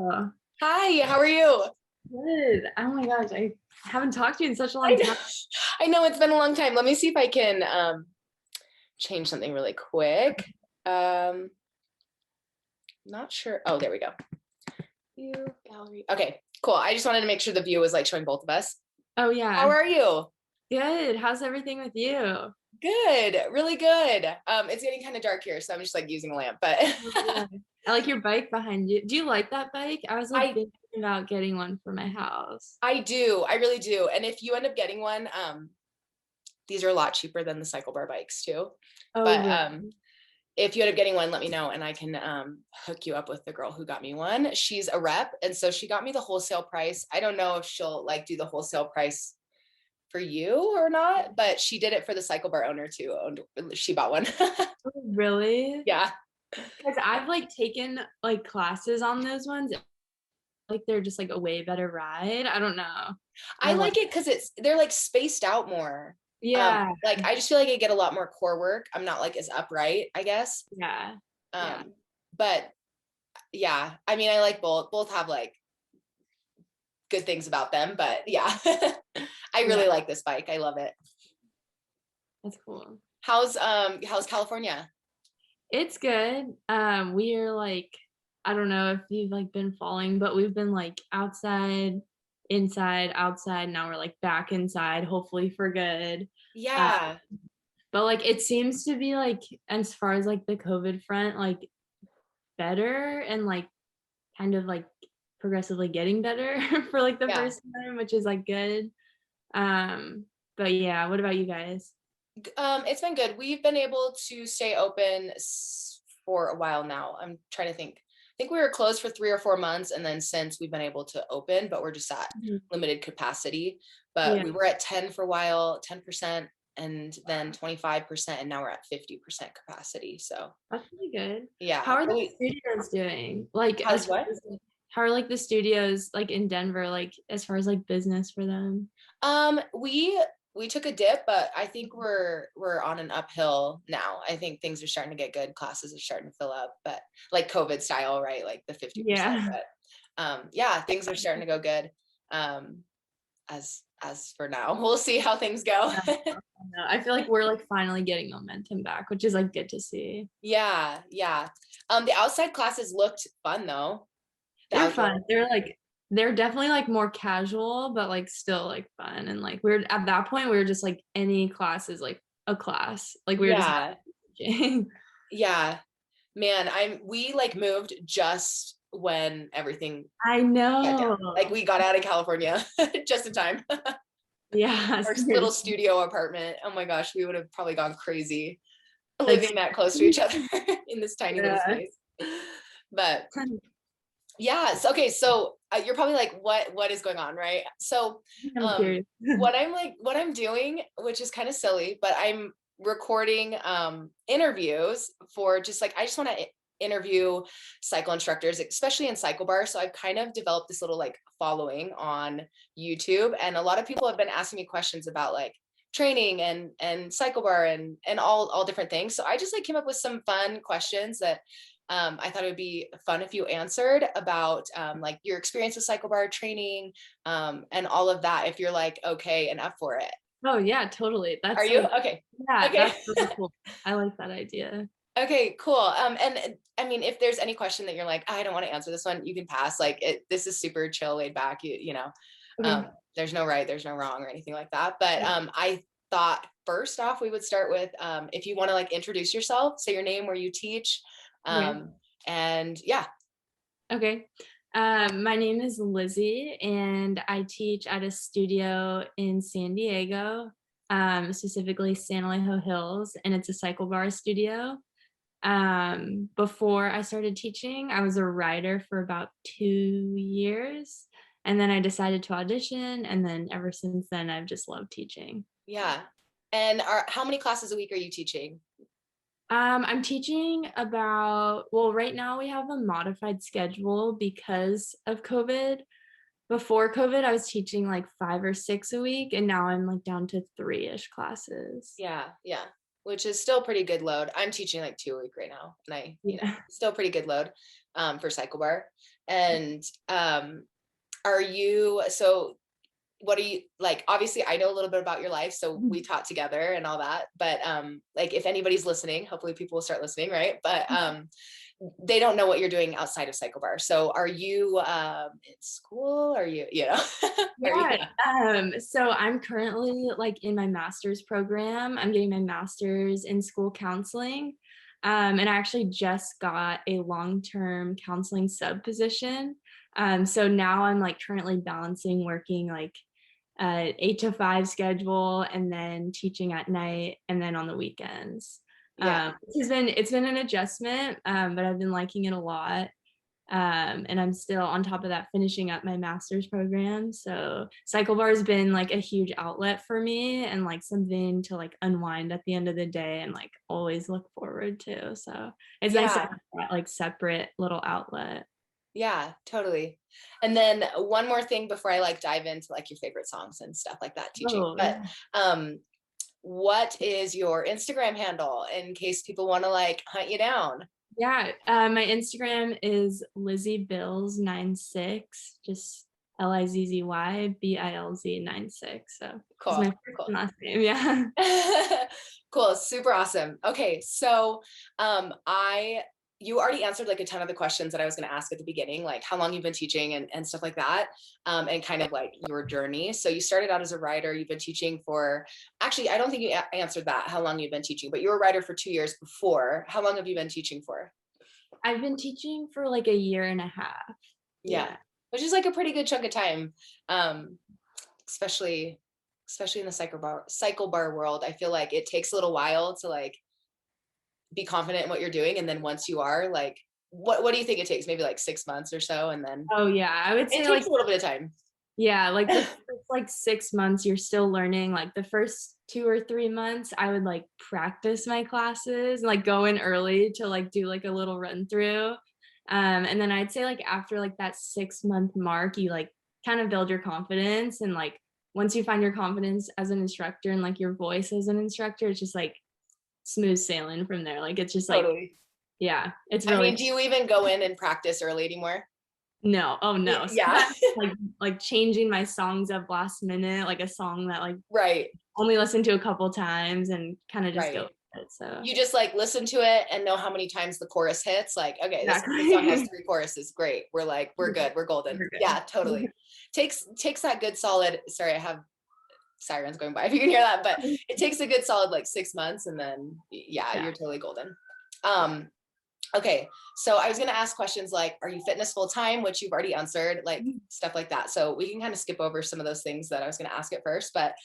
Hello. Hi, how are you? Good. Oh my gosh, I haven't talked to you in such a I long know, time. I know it's been a long time. Let me see if I can change something really quick. Um, Not sure. Oh, there we go. View gallery. Okay, cool. I just wanted to make sure the view was like showing both of us. Oh How yeah. are you? Good. How's everything with you? Good, really good. It's getting kind of dark here, so I'm just like using a lamp, but Oh, yeah. I like your bike behind you. Do you like that bike? I was like I thinking about getting one for my house. I do. I really do. And if you end up getting one, these are a lot cheaper than the CycleBar bikes too. Oh But really? if you end up getting one, let me know and I can hook you up with the girl who got me one. She's a rep, and so she got me the wholesale price. I don't know if she'll like do the wholesale price for you or not, but she did it for the CycleBar owner too. She bought one. Oh, really? Yeah. Because I've like taken like classes on those ones. Like they're just like a way better ride. I don't know. I I like like it because they're like spaced out more. yeah, Like I just feel like I get a lot more core work. I'm not like as upright, I guess. yeah, yeah. But yeah, I mean I like both. Both have like good things about them, but yeah. I Yeah, really like this bike. I love it. that's cool. How's California? It's good. We're like, I don't know if you've like been falling, but we've been like outside, inside, outside. Now we're like back inside, hopefully for good. Uh, Yeah. but like it seems to be like as far as like the COVID front, like better and like kind of like progressively getting better for like the Yeah. first time, which is like good. But yeah, what about you guys? It's been good. We've been able to stay open for a while now. I'm trying to think. I think we were closed for 3 or 4 months, and then since we've been able to open, but we're just at Mhm. limited capacity. But Yeah, we were at 10 for a while, 10%, and then 25%, and now we're at 50% capacity. So that's really good. How yeah, are the really. studios doing? Like How's as far what? as like, how are like the studios like in Denver, like as far as like business for them? We took a dip, but I think we're on an uphill now. I think things are starting to get good. Classes are starting to fill up, but like COVID style, right? Like the 50%. Yeah. But yeah, things are starting to go good. Um, as for now, we'll see how things go. Yeah. I feel like we're like finally getting momentum back, which is like good to see. Yeah, yeah. The outside classes looked fun though. The They're outdoor. fun. They're definitely like more casual, but like still like fun. And like we're at that point, we were just like any class is like a class. Like we were just Yeah, teaching. yeah. Man, we like moved just when everything I shut down. know. Like we got out of California just in time. Yeah, Our little seriously. studio apartment. Oh my gosh, we would have probably gone crazy That's living that close to each other in this tiny little yeah. space. But yeah, so, okay, so you're probably like, what is going on, right? So I'm curious. what I'm doing, which is kind of silly, but I'm recording interviews for just like I just want to interview cycle instructors, especially in CycleBar. So I've kind of developed this little like following on YouTube, and a lot of people have been asking me questions about like training and CycleBar and all different things. So I just like came up with some fun questions that I thought it would be fun if you answered about like your experience with CycleBar training and all of that. If you're like okay and up for it, Oh yeah, totally. are That's you like okay? yeah, Okay. that's really cool. I like that idea. Okay, cool. And I mean, if there's any question that you're like, I don't want to answer this one, you can pass. Like, this is super chill, laid back. You know, Okay. there's no right, there's no wrong, or anything like that. But I thought first off, we would start with if you want to like introduce yourself, say your name, where you teach, Okay. and yeah. Okay. My name is Lizzy, and I teach at a studio in San Diego, specifically San Alejo Hills, and it's a cycle bar studio. Before I started teaching, I was a writer for about 2 years, and then I decided to audition, and then ever since then, I've just loved teaching. Yeah. And how many classes a week are you teaching? I'm teaching about, well, right now we have a modified schedule because of COVID. Before COVID, I was teaching like 5 or 6 a week, and now I'm like down to 3-ish classes. Yeah, yeah. which is still pretty good load. I'm teaching like 2 a week right now, and Yeah. still pretty good load for CycleBar. And are you, so what are you like? Obviously, I know a little bit about your life, so we taught together and all that. But like, if anybody's listening, hopefully people will start listening, right? But they don't know what you're doing outside of CycleBar. So are you in school? Are you, are you? Yeah. So I'm currently like in my master's program. I'm getting my master's in school counseling. And I actually just got a long-term counseling sub position. So now I'm like currently balancing working like 8 to 5 schedule and then teaching at night and then on the weekends. Yeah. It's been an adjustment, but I've been liking it a lot. And I'm still on top of that finishing up my master's program. So CycleBar has been like a huge outlet for me and like something to like unwind at the end of the day and like always look forward to. So it's nice to Yeah. have that like separate little outlet. Yeah, totally. And then one more thing before I like dive into like your favorite songs and stuff like that teaching. Oh, But what is your Instagram handle in case people want to like hunt you down? yeah. My Instagram is Lizzy Bills 96, just LIZZY BILZ 96. So it's Cool. my first Cool. and last name. Yeah. Cool. Super awesome. Okay. So I you already answered like a ton of the questions that I was going to ask at the beginning, like how long you've been teaching and stuff like that, and kind of like your journey. So you started out as a writer. You've been teaching for, actually, I don't think you answered that, how long you've been teaching, but you were a writer for 2 years before. How long have you been teaching for? I've been teaching for like a year and a half. Yeah. Yeah. Which is like a pretty good chunk of time. Um, especially in the cycle bar world. I feel like it takes a little while to like be confident in what you're doing. And then once you are, like, what do you think it takes? Maybe like 6 months or so. And then Oh yeah, I would it say takes like a little bit of time. yeah, like the first like 6 months you're still learning. Like the first 2 or 3 months, I would like practice my classes and like go in early to like do like a little run through. And then I'd say like after like that 6 month mark, you like kind of build your confidence and like once you find your confidence as an instructor and like your voice as an instructor, it's just like smooth sailing from there. Like it's just like Totally. yeah, it's I mean, really do you even go in and practice early anymore? no, oh no. Yeah. Sometimes like changing my songs up last minute, like a song that like Right. only listened to a couple times and kind of just go Right. with it. So You just like listen to it and know how many times the chorus hits. Like, okay, this song has exactly. 3 choruses. Great. We're like, we're good. We're golden. We're Yeah, good. totally. Takes that good solid. Sorry, I have sirens going by if you can hear that, but it takes a good solid like 6 months and then yeah, Yeah. you're totally golden. Okay, so I was going to ask questions like, are you fitness full time, which you've already answered, like stuff like that. So we can kind of skip over some of those things that I was going to ask at first. But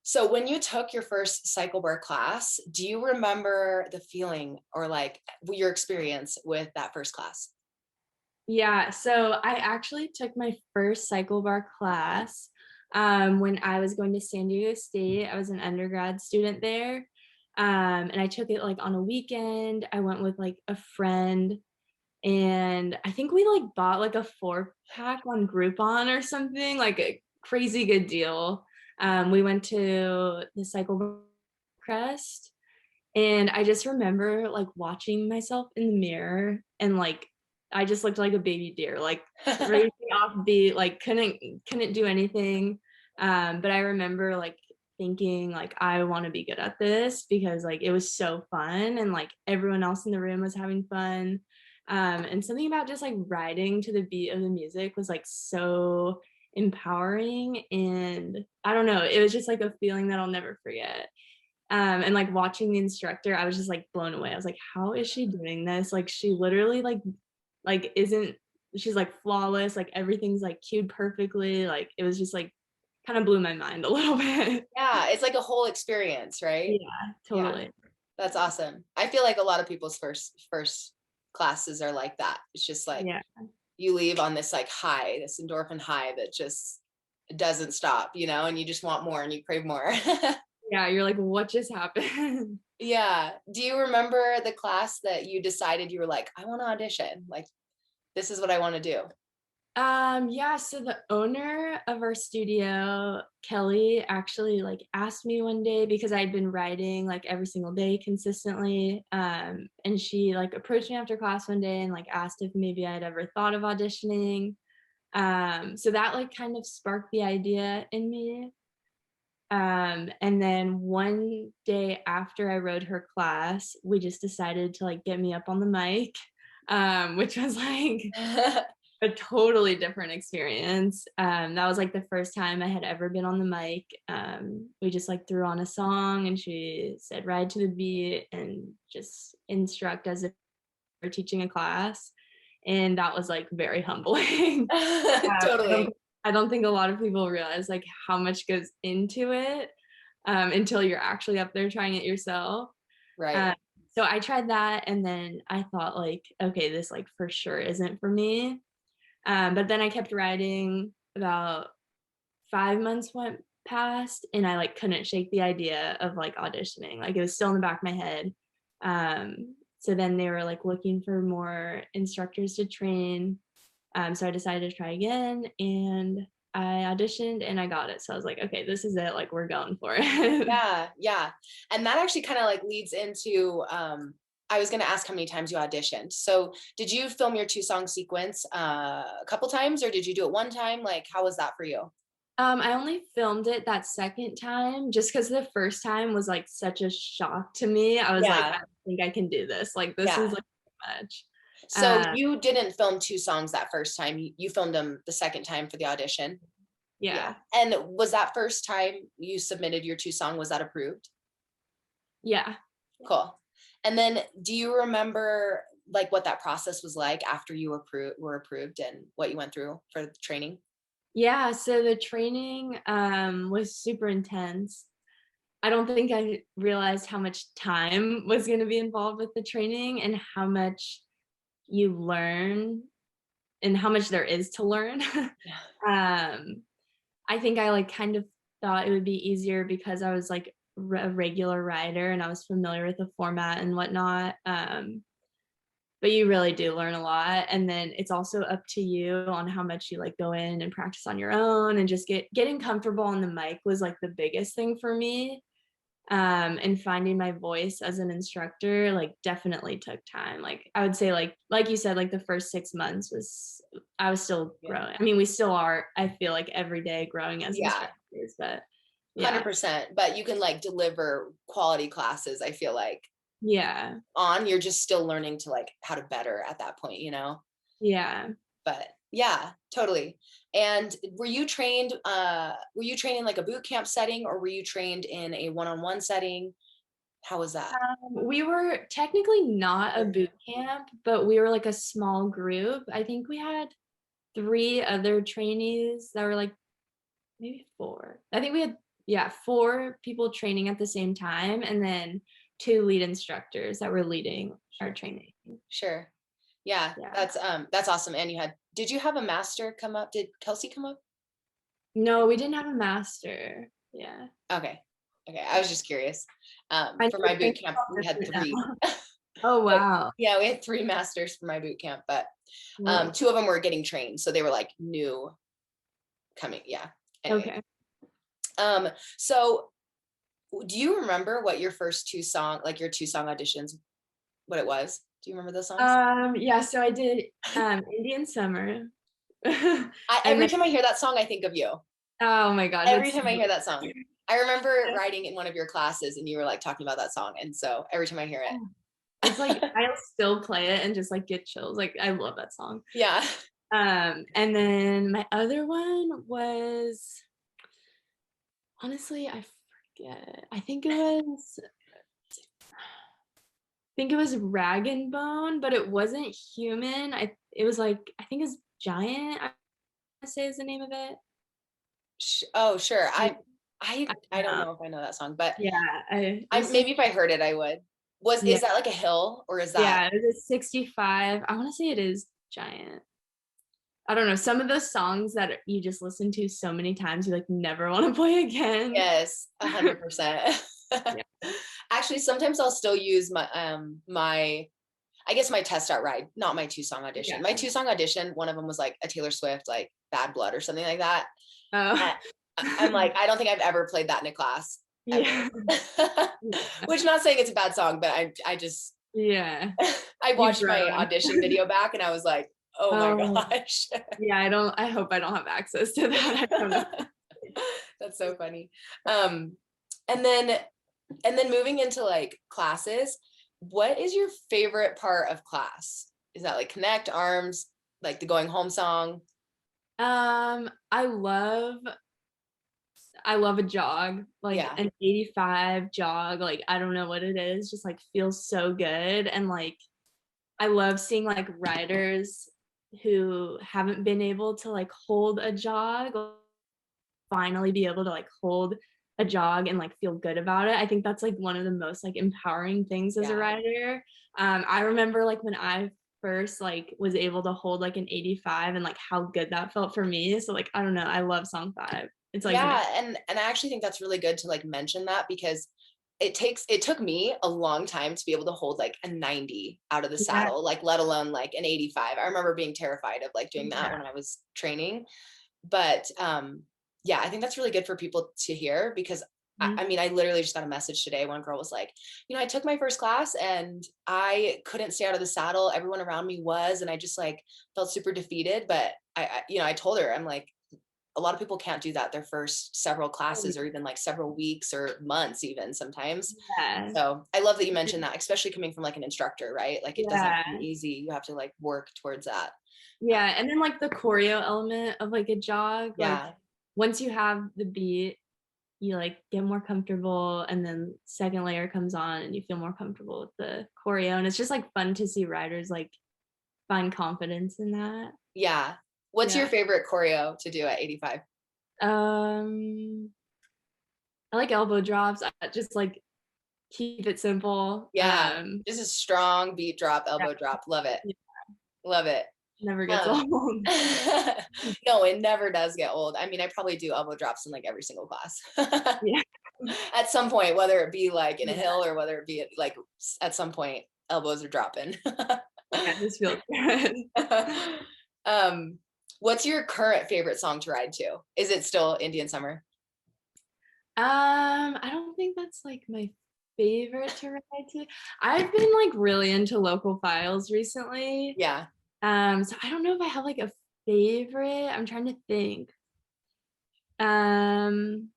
so when you took your first CycleBar class, do you remember the feeling or like your experience with that first class? Yeah. So I actually took my first CycleBar class when I was going to San Diego State. I was an undergrad student there. And I took it like on a weekend. I went with like a friend and I think we like bought like a 4 pack on Groupon or something, like a crazy good deal. We went to the Cycle Crest, and I just remember like watching myself in the mirror, and like I just looked like a baby deer, like racing off beat, like couldn't do anything. But I remember like thinking like I want to be good at this because like it was so fun and like everyone else in the room was having fun. And something about just like riding to the beat of the music was like so empowering, and I don't know, it was just like a feeling that I'll never forget. And like watching the instructor, I was just like blown away. I was like, how is she doing this? Like she literally like isn't she's like flawless, like everything's like cued perfectly. Like it was just like kind of blew my mind a little bit. Yeah, it's like a whole experience, right? Yeah, Yeah, totally. that's awesome. I feel like a lot of people's first classes are like that. It's just like Yeah. you leave on this like high, this endorphin high that just doesn't stop, and you just want more and you crave more. Yeah, you're like, what just happened? Yeah. Do you remember the class that you decided you were like, I want to audition? Like, this is what I want to do? Yeah, so the owner of our studio, Kelly, actually like asked me one day because I'd been writing like every single day consistently. And she like approached me after class one day and like asked if maybe I'd ever thought of auditioning. So that like kind of sparked the idea in me. And then one day after I wrote her class, we just decided to like get me up on the mic, which was like a totally different experience. That was like the first time I had ever been on the mic. We just like threw on a song and she said ride to the beat and just instruct as if we're teaching a class. And that was like very humbling. I don't Totally. I don't think a lot of people realize like how much goes into it until you're actually up there trying it yourself. Right. Uh, so I tried that and then I thought like, okay, this like for sure isn't for me. But then I kept writing. About 5 months went past and I like couldn't shake the idea of like auditioning. Like it was still in the back of my head. So then they were like looking for more instructors to train. So I decided to try again and I auditioned and I got it. So I was like, okay, this is it. Like we're going for it. Yeah, yeah. And that actually kind of like leads into I was going to ask how many times you auditioned. So, did you film your two-song sequence a couple times or did you do it one time? Like how was that for you? I only filmed it that second time just because the first time was like such a shock to me. I was like, I Yeah. don't think I can do this. Like this is Yeah. like too much. So, Uh, you didn't film two songs that first time. You filmed them the second time for the audition. Yeah. yeah, And was that first time you submitted your two song, was that approved? yeah. Cool. And then do you remember like what that process was like after you were approved and what you went through for the training? Yeah, so the training was super intense. I don't think I realized how much time was going to be involved with the training and how much you learn and how much there is to learn. Yeah. um, I think I like kind of thought it would be easier because I was like a regular writer and I was familiar with the format and whatnot. But you really do learn a lot, and then it's also up to you on how much you like go in and practice on your own and just getting comfortable on the mic was like the biggest thing for me. And finding my voice as an instructor like definitely took time. Like I would say like you said, like the first 6 months was I was still Yeah. growing. I mean, we still are, I feel like every day growing as Yeah. instructors, but yeah. 100%. But you can like deliver quality classes, I feel like Yeah. you're just still learning to like how to better at that point, you know? Yeah. But yeah, totally. And were you trained in like a boot camp setting or were you trained in a one-on-one setting? How was that? We were technically not a boot camp, but we were like a small group. I think we had three other trainees that were like maybe four. I think we had, yeah, four people training at the same time, and then two lead instructors that were leading our training. Sure. Yeah, Yeah. that's awesome. And did you have a master come up? Did Kelsey come up? No, we didn't have a master. Yeah. Okay. Okay. I Yeah. was just curious. I For know my boot things camp, are all we had different three. now. Oh, But wow. yeah, we had three masters for my boot camp, but Whoa. two of them were getting trained. So they were like new coming. Yeah. Anyway. Okay. So do you remember what your first like your two song auditions, what it was? Do you remember those songs? Yeah, so I did Indian Summer. And Every then time I hear that song, I think of you. oh my god, Every that's time so I hear that song. I remember yeah. writing in one of your classes and you were like talking about that song. And so every time I hear It's like it. I still play it and just like get chills. Like I love that song. Yeah. And then my other one was honestly, I forget. I think it was Rag and Bone, but it wasn't human. It was like I think it's Giant, I say is the name of it. Oh, sure. I I don't don't know. know if I know that song, but Yeah, I this was maybe if I heard it, I would. yeah, Is that like a hill or is that yeah, it was a 65. I want to say it is Giant. I don't know. Some of those songs that you just listen to so many times, you like never want to play again. yes, 100%. Yeah. Actually, sometimes I'll still use my I guess my test out ride, not my 2-song audition. Yeah. My 2-song audition, one of them was like a Taylor Swift, like Bad Blood or something like that. Oh. And I'm like, I don't think I've ever played that in a class ever. Yeah. Yeah. Which, not saying it's a bad song, but I just, Yeah. I You've watched my grown. audition video back and I was like, oh my Oh, gosh. yeah, I hope I don't have access to that. I don't know. That's so funny. Um, and then moving into like classes, what is your favorite part of class? Is that like Connect, Arms, like the going home song? Um, I love I love a jog, like Yeah. an 85 jog, like I don't know what it is, just like feels so good. And like I love seeing like riders who haven't been able to like hold a jog finally be able to like hold a jog and like feel good about it. I think that's like one of the most like empowering things as a Yeah. rider. I remember like when I first like was able to hold like an 85 and like how good that felt for me. So like I don't know, I love song 5. It's like my Yeah. And I actually think that's really good to like mention that, because it took me a long time to be able to hold like a 90 out of the yeah, saddle, like let alone like an 85. I remember being terrified of like doing that yeah. when I was training. But yeah, I think that's really good for people to hear, because Mhm. I mean, I literally just got a message today. One girl was like, I took my first class and I couldn't stay out of the saddle. Everyone around me was, and I just like felt super defeated. But I told her, I'm like, a lot of people can't do that their first several classes, or even like several weeks or months, even sometimes. Yeah. So I love that you mentioned that, especially coming from like an instructor, right? Like it doesn't come Yeah. easy. You have to like work towards that. Yeah, and then like the choreo element of like a jog, like Yeah. once you have the beat, you like get more comfortable and then second layer comes on and you feel more comfortable with the choreo and it's just like fun to see riders like find confidence in that. Yeah. What's your Yeah. favorite choreo to do at 85? Um I like elbow drops. I just like keep it simple. Yeah. Just a strong beat drop, Yeah, elbow drop. Love it. yeah, Love it. never gets Um, old. no, it never does get old. I mean, I probably do elbow drops in like every single class Yeah. at some point, whether it be like in a Yeah. hill or whether it be like at some point, elbows are dropping. Yeah, it just feels good. um, what's your current favorite song to ride to? Is it still Indian Summer? I don't think that's like my favorite to ride to. I've been like really into local files recently. Yeah. So I don't know if I have like a favorite. I'm trying to think. Um,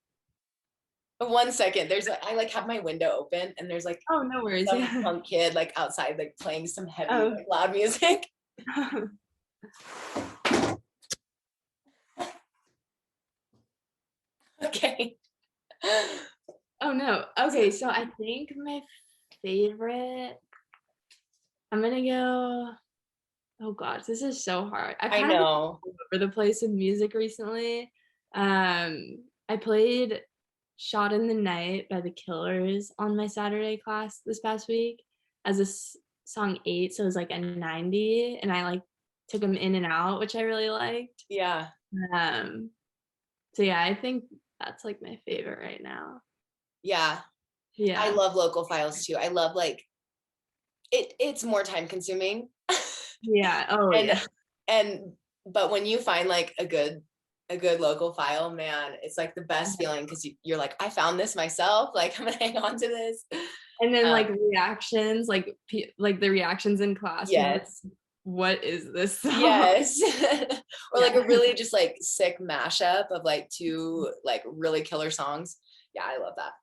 1 second. I like have my window open and there's like oh no worries. some Yeah. punk kid like outside like playing some heavy Oh. like loud music. Okay. Oh no. Okay, so I think my favorite, I'm gonna go. Oh gosh, this is so hard. I've I kind of been know. all over the place with music recently. I played Shot in the Night by the Killers on my Saturday class this past week as a song 8, so it was like a 90, and I like took them in and out, which I really liked. Yeah. Um, so yeah, I think that's like my favorite right now. Yeah. I Yeah. love local files too. I love like it's more time consuming. Yeah. Oh and yeah. and but when you find like a good local file, man, it's like the best feeling, because you're like, I found this myself. Like I'm gonna hang on to this. And then Um, like reactions, like like the reactions in class, people are, yes. what is this song? Yes. Or like Yeah. a really just like sick mashup of like two like really killer songs. Yeah, I love that.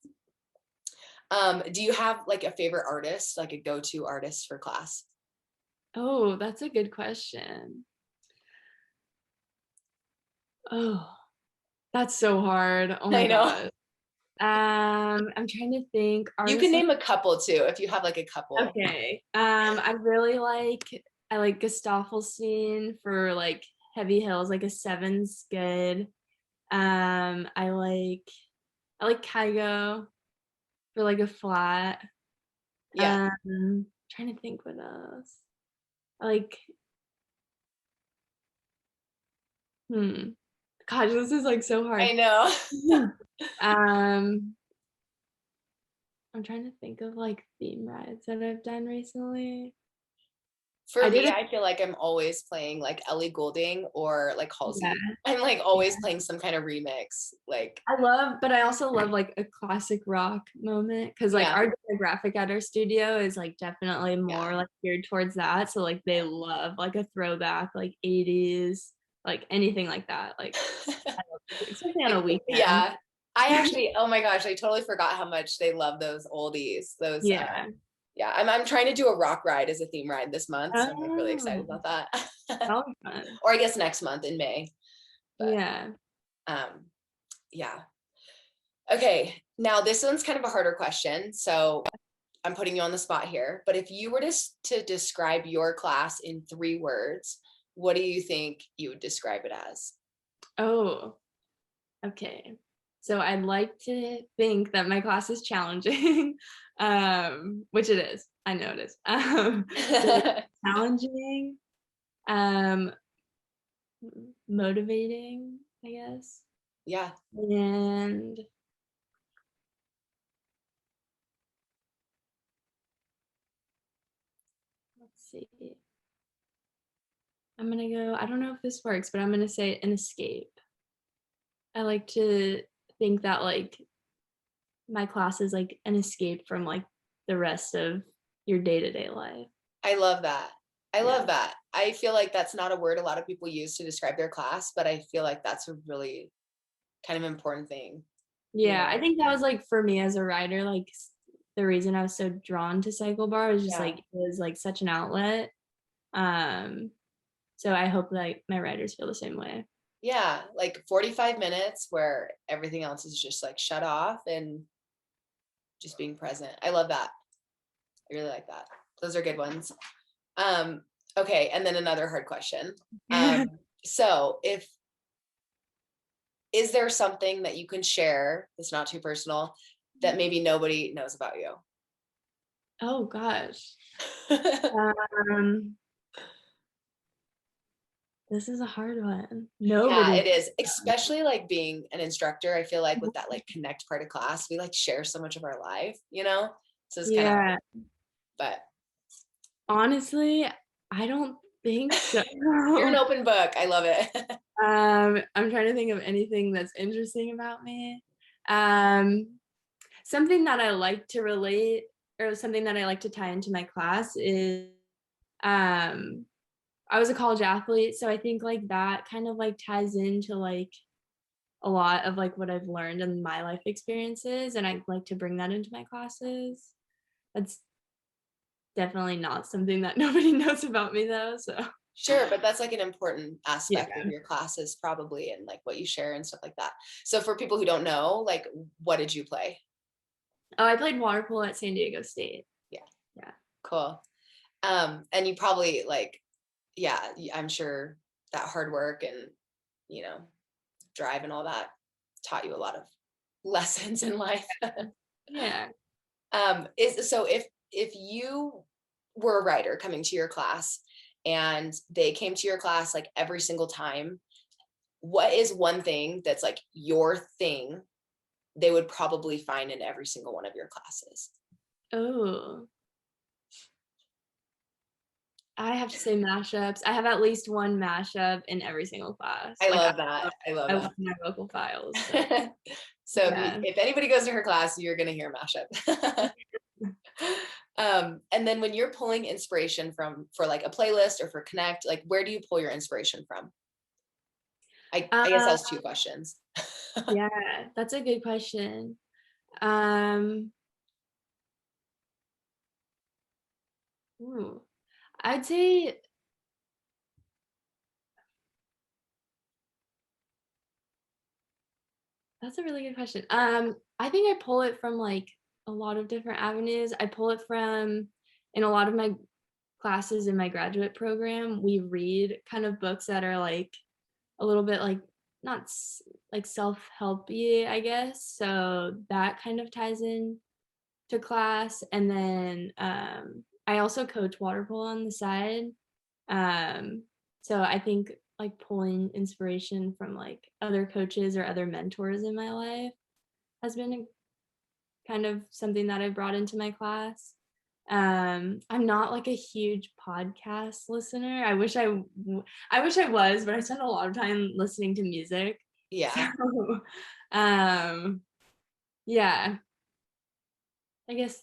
Do you have like a favorite artist, like a go-to artist for class? Oh, that's a good question. Oh, that's so hard. Oh my I know. god. I'm trying to think You can artists. name a couple too if you have like a couple. Okay. I really I like Gustaffelstein for like heavy hills, like a seven's good. I like Kygo for like a flat. Yeah, Trying to think what else. I like hmm. Gosh, this is like so I hard. know. Um, I'm trying to think of like theme rides that I've done recently. For I did me, a I feel like I'm always playing like Ellie Goulding or like yeah, Halsey. I'm like always yeah. playing some kind of remix. Like, But I also love like a classic rock moment because like yeah, our demographic at our studio is like definitely yeah. more like geared towards that. So like they love like a throwback, like 80s, like anything like that. Like I love it, especially on a Like, weekend. yeah. I actually, oh my gosh, I totally forgot how much they love those oldies. Those, Yeah. yeah, I'm trying to do a rock ride as a theme ride this month, so I'm like really excited Oh, about that. that'll be fun. Or I guess next month in May. But Yeah. um, yeah. Okay, now this one's kind of a harder question, so I'm putting you on the spot here. But if you were to describe your class in 3 words, what do you think you would describe it as? Oh, okay. So I'd like to think that my class is challenging, which it is. I know it is. So challenging, um, motivating, I guess. Yeah, And let's see. I'm gonna go, I don't know if this works, but I'm gonna say an escape. I like to think that like my class is like an escape from like the rest of your day-to-day life. I love that. I Yeah. love that. I feel like that's not a word a lot of people use to describe their class, but I feel like that's a really kind of important thing, you Yeah, know? I think that was like for me as a writer, like the reason I was so drawn to CycleBar is just Yeah. like it was like such an outlet. Um, so I hope like my writers feel the same way. Yeah, like 45 minutes where everything else is just like shut off and just being present. I love that. I really like that. Those are good ones. Um, okay, and then another hard question. So if is there something that you can share that's not too personal that maybe nobody knows about you? Oh gosh. Um, this is a hard one. Yeah, Nobody. it is. Especially like being an instructor. I feel like with that like connect part of class, we like share so much of our life, you know? So it's kind of hard. Yeah, But honestly, I don't think so. you're an open book. I love it. I'm trying to think of anything that's interesting about me. Um, something that I like to relate or something that I like to tie into my class is um I was a college athlete, so I think like that kind of like ties into like a lot of like what I've learned in my life experiences and I like to bring that into my classes. That's definitely not something that nobody knows about me though, so Sure, but that's like an important yeah. aspect of your classes probably and like what you share and stuff like that. So for people who don't know, like what did you play? Oh, I played water polo at San Diego State. Yeah, Yeah. cool. And you probably like, yeah, I'm sure that hard work and, you know, drive and all that taught you a lot of lessons in life. Yeah. Is so if you were a writer coming to your class and they came to your class like every single time, what is one thing that's like your thing they would probably find in every single one of your classes? Oh, I have to say mashups. I have at least one mashup in every single class. I Like love that. I love I love that. my vocal files. So So yeah. if anybody goes to her class, you're gonna hear mashup. And then when you're pulling inspiration from for like a playlist or for Connect, like where do you pull your inspiration from? I guess that Uh, was 2 questions. yeah, that's a good question. Um, ooh, I'd say that's a really good question. I think I pull it from like a lot of different avenues. I pull it from in a lot of my classes in my graduate program, we read kind of books that are like a little bit like not like self-helpy, I guess. So that kind of ties in to class. And then I also coach water polo on the side. Um, so I think like pulling inspiration from like other coaches or other mentors in my life has been a, kind of something that I brought into my class. I'm not like a huge podcast listener. I wish I was, but I spend a lot of time listening to music. Yeah. So, um, yeah, I guess,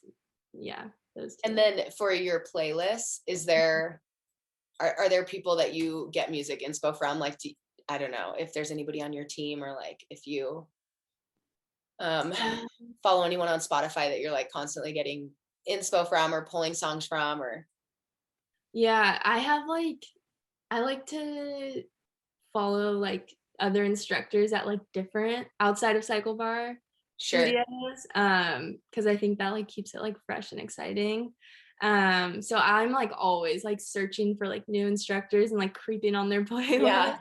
yeah, those And 2. then for your playlist, is there are there people that you get music inspo from? Like, I don't know if there's anybody on your team, or like if you um, Um, follow anyone on Spotify that you're like constantly getting inspo from or pulling songs from, or yeah, I like to follow, like, other instructors at, like, different outside of CycleBar sure. studios, because I think that, like, keeps it, like, fresh and exciting. So I'm, like, always, like, searching for, like, new instructors and, like, creeping on their playlist. Yeah,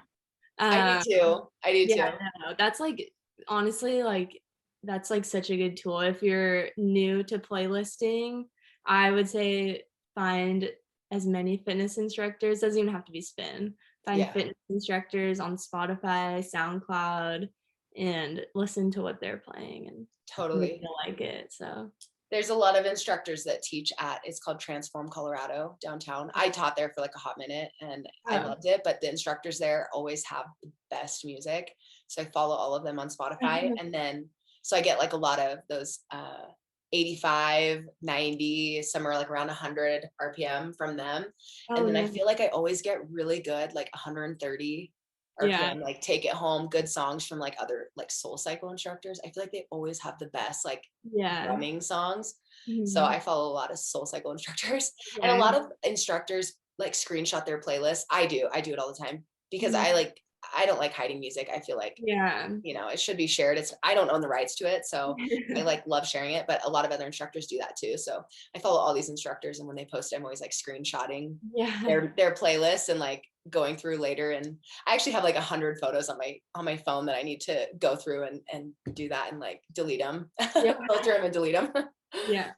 I do Um, too. I do yeah, too. no, that's, like honestly, like, that's, like, such a good tool. If you're new to playlisting, I would say find as many fitness instructors, doesn't even have to be spin. Find Yeah, fitness instructors on Spotify, SoundCloud, and listen to what they're playing, and maybe totally. you'll like it, so There's a lot of instructors that teach at, it's called Transform Colorado downtown. I taught there for like a hot minute and I oh. loved it, but the instructors there always have the best music. So I follow all of them on Spotify. And then, so I get like a lot of those 85, 90, somewhere like around 100 RPM from them. And Oh, then I no. feel like I always get really good, like 130 Yeah, RPM, like Take It Home, good songs from like other like soul cycle instructors. I feel like they always have the best like yeah. drumming songs. So Mhm. I follow a lot of soul cycle instructors, and a Yeah. lot of instructors like screenshot their playlists. I do it all the time because Mhm. I don't like hiding music. I feel like, Yeah. you know, it should be shared. It's I don't own the rights to it, so I like love sharing it, but a lot of other instructors do that too. So I follow all these instructors, and when they post, I'm always like screenshotting Yeah. their playlists and like going through later. And I actually have like 100 photos on my phone that I need to go through and do that and like delete them, Yeah. filter them and delete them. Yeah.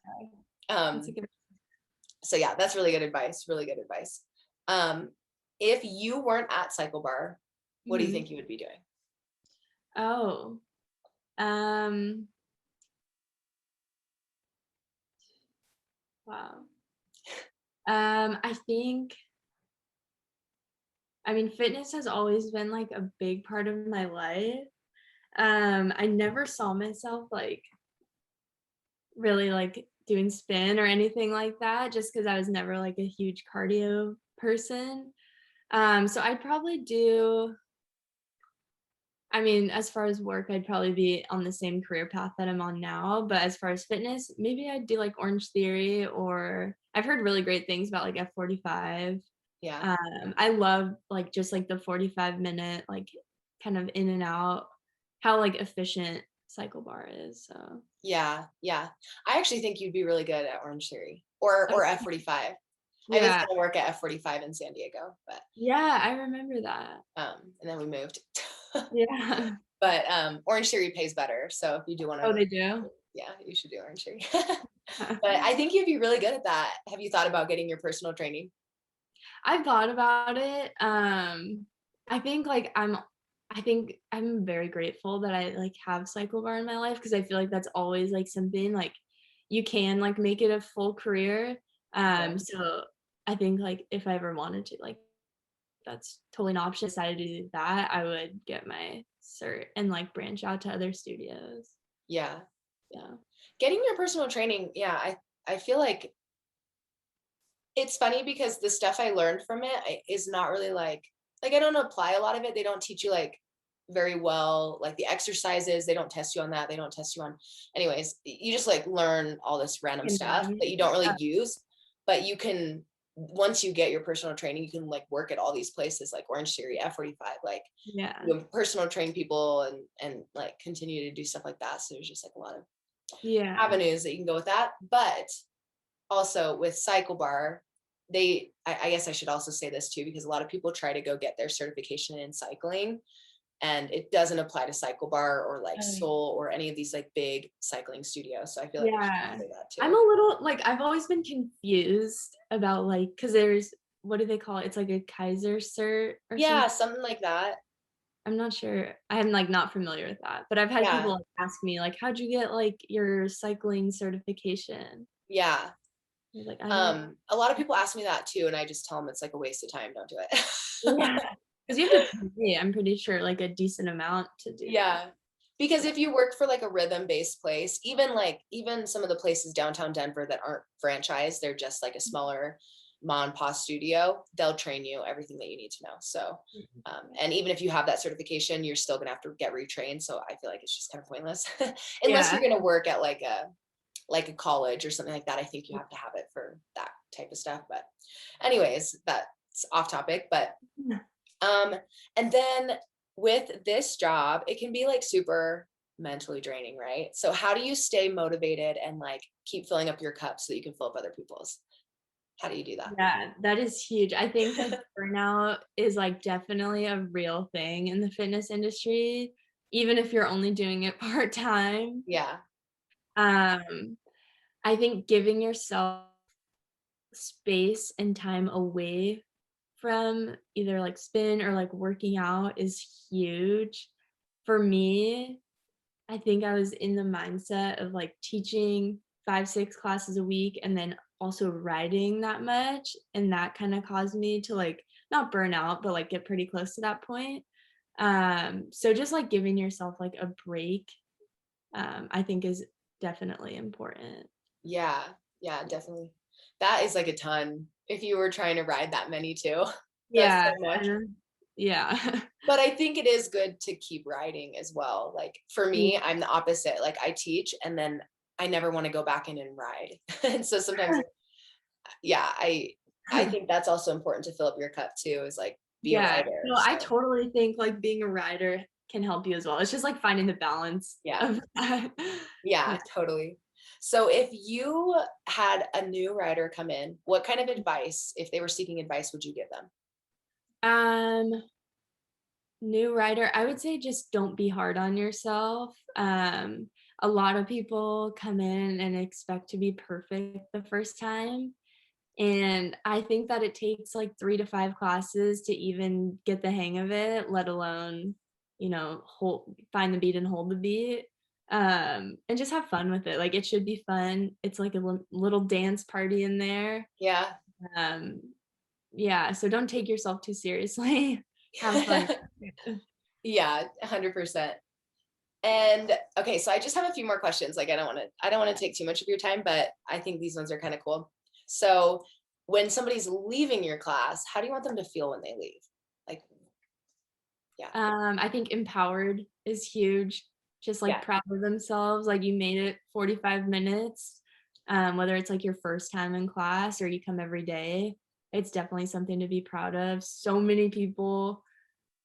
That's a um, good so yeah, that's really good advice. Really good advice. Um, if you weren't at CycleBar, what do you Mhm. think you would be doing? Oh, um, wow. I think I mean, fitness has always been, like, a big part of my life. I never saw myself, like, really, like, doing spin or anything like that just because I was never, like, a huge cardio person. So I'd probably do I mean, as far as work, I'd probably be on the same career path that I'm on now, but as far as fitness, maybe I'd do, like, Orange Theory, or I've heard really great things about, like, F45. Yeah. I love, like, just, like, the 45-minute, like, kind of in and out, how, like, efficient CycleBar is, so Yeah. Yeah. I actually think you'd be really good at Orange Theory or okay. F45. I was Yeah. going to work at F45 in San Diego, but Yeah, I remember that. and then we moved. Yeah. But Orange Theory pays better. So if you do want Oh, to, they do? yeah, you should do Orange Theory. But I think you'd be really good at that. Have you thought about getting your personal training? I thought about it. I think like I think I'm very grateful that I like have CycleBar in my life because I feel like that's always like something like you can like make it a full career. Yeah. So I think like if I ever wanted to, like that's totally an option. Decided to do that, I would get my cert and like branch out to other studios. Yeah. Yeah. Yeah. Getting your personal training, yeah, I feel like it's funny because the stuff I learned from it is not really like I don't apply a lot of it. They don't teach you like very well, like the exercises. They don't test you on that. They don't test you on, anyways. You just like learn all this random stuff that you don't really use, but you can once you get your personal training, you can like work at all these places like Orange Theory, F45, like Yeah. you know, personal train people and like continue to do stuff like that. So there's just like a lot of Yeah. avenues that you can go with that, but also with CycleBar, I guess I should also say this too, because a lot of people try to go get their certification in cycling and it doesn't apply to CycleBar or like Yeah. Soul or any of these like big cycling studios. So I feel like I should Yeah. say that I'm a too. little like, I've always been confused about, like, because there's what do they call it? It's like a Kaiser cert or Yeah, something. something like that. I'm not sure. I'm, like, not familiar with that, but I've had people, Yeah. like, ask me, like, "How'd you get, like, your cycling certification?" Yeah. I was like, I don't. A lot of people ask me that too, and I just tell them it's like a waste of time. Don't do Yeah, it. because you have to pay, I'm pretty sure, like, a decent amount to do that. Yeah. Because if you work for like a rhythm-based place, even some of the places downtown Denver that aren't franchised, they're just like a smaller mom and pop studio, they'll train you everything that you need to know. So, and even if you have that certification, you're still gonna have to get retrained. So I feel like it's just kind of pointless. Unless you're Yeah. gonna work at like a college or something like that. I think you have to have it for that type of stuff. But anyways, that's off topic. But um, and then with this job, it can be like super mentally draining, right? So how do you stay motivated and like keep filling up your cup so you can fill up other people's? How do you do that? Yeah, that is huge. I think, like, burnout is, like, definitely a real thing in the fitness industry, even if you're only doing it part-time. Yeah. Um, I think giving yourself space and time away from either, like, spin or, like, working out is huge. For me, I think I was in the mindset of, like, teaching 5, 6 classes a week and then also writing that much, and that kinda caused me to, like, not burn out, but, like, get pretty close to that point. So just, like, giving yourself, like, a break, I think is definitely important. Yeah. Yeah, definitely. That is like a ton. If you were trying to ride that many too, that's Yeah, so much. yeah. But I think it is good to keep riding as well. Like for Yeah. me, I'm the opposite. Like I teach and then I never want to go back in and ride. And so sometimes, yeah, I think that's also important to fill up your cup too, is like be a Yeah. rider. No, I So totally think, like, being a rider can help you as well. It's just, like, finding the balance yeah, of that. Yeah. yeah, totally. So if you had a new rider come in, what kind of advice, if they were seeking advice, would you give them? Um, New writer, I would say just don't be hard on yourself. A lot of people come in and expect to be perfect the first time, and I think that it takes, like, 3 to 5 classes to even get the hang of it, let alone, hold find the beat and hold the beat, and just have fun with it. Like, it should be fun. It's like a little dance party in there. Yeah. Um, yeah, so don't take yourself too seriously. Have fun. Yeah, 100%. And okay, so I just have a few more questions. Like I don't want to take too much of your time, but I think these ones are kind of cool. So when somebody's leaving your class, how do you want them to feel when they leave? Like, yeah. I think empowered is huge. Just, like, Yeah. proud of themselves, like, you made it 45 minutes, whether it's, like, your first time in class or you come every day, it's definitely something to be proud of. So many people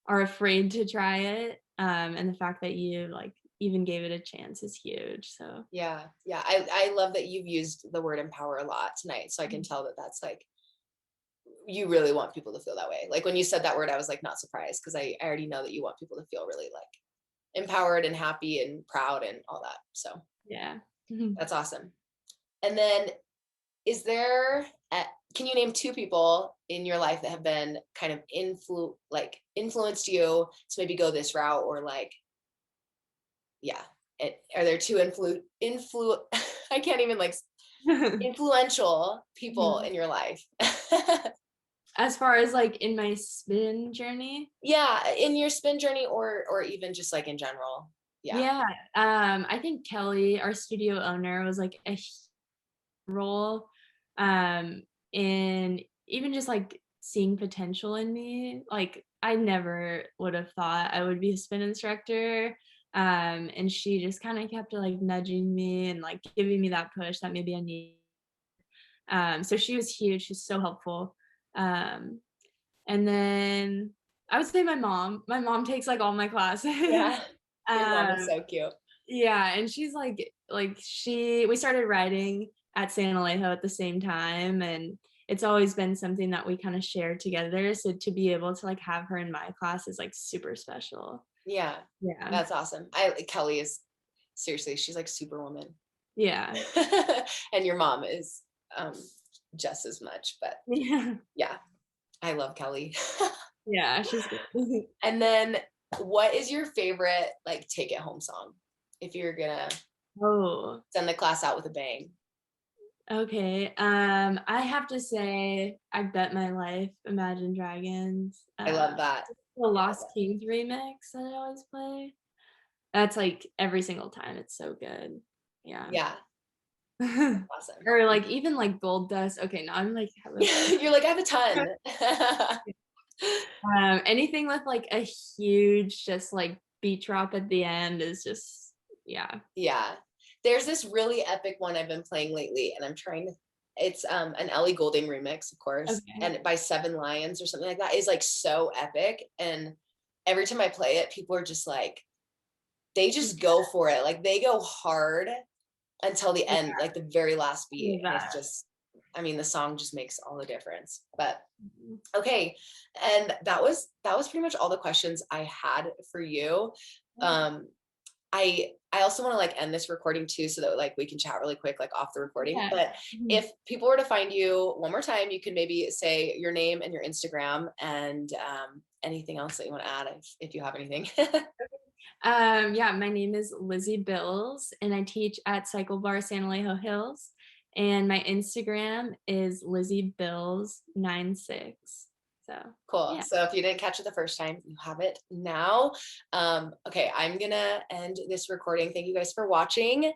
are afraid to try it, and the fact that you, like, even gave it a chance is huge, so Yeah. Yeah. I love that you've used the word empower a lot tonight. So I can tell that that's like you really want people to feel that way. Like when you said that word, I was like not surprised because I already know that you want people to feel really like empowered and happy and proud and all that. So yeah. that's awesome. And then is there a, can you name two people in your life that have been kind of influenced you to maybe go this route or like yeah are there two I can't even like influential people Mhm. in your life? As far as, like, in my spin journey? Yeah, in your spin journey or even just like in general. Yeah. Yeah, I think Kelly, our studio owner, was, like, a role, um, in even just, like, seeing potential in me. Like, I never would have thought I would be a spin instructor, and she just kinda kept, like, nudging me and, like, giving me that push that maybe I need. So she was huge, she's so helpful. Um, and then I would say my mom. My mom takes, like, all my classes. Yeah. Your mom is Um so cute. yeah, and she's we started writing at San Alejo at the same time, and it's always been something that we kinda share together, so to be able to, like, have her in my class is, like, super special. Yeah. Yeah. That's awesome. I Kelly is seriously, she's like superwoman. Yeah. And your mom is um just as much, but Yeah. yeah, I love Kelly. Yeah, she's good. And then what is your favorite like take it home song if you're gonna Oh, send the class out with a bang? Okay, I have to say I Bet My Life, Imagine Dragons, I love that. the I love Lost that. Kings remix that I always play. That's, like, every single time, it's so good. Yeah. Yeah, awesome. Or, like, even, like, Gold Dust. Okay, now I'm, like, having You're like, I have a ton. anything with, like, a huge just, like, beat drop at the end is just yeah. Yeah. There's this really epic one I've been playing lately, and I'm trying to it's an Ellie Goulding remix, of course, Okay. and by Seven Lions or something like that is like so epic. And every time I play it, people are just like, they just go for it. Like they go hard until the Yeah, end, like the very last yeah, beat. And it's that. just, I mean, the song just makes all the difference. But Mhm. okay. And that was pretty much all the questions I had for you. Um, I also want to like end this recording too, so that like we can chat really quick, like off the recording. Yeah. But Mhm. if people were to find you one more time, you can maybe say your name and your Instagram and anything else that you want to add if you have anything. Yeah, my name is Lizzy Bills, and I teach at CycleBar San Alejo Hills, and my Instagram is Lizzy Bills 96. So, Cool. yeah. So if you didn't catch it the first time, you have it now. Okay, I'm gonna end this recording. Thank you guys for watching.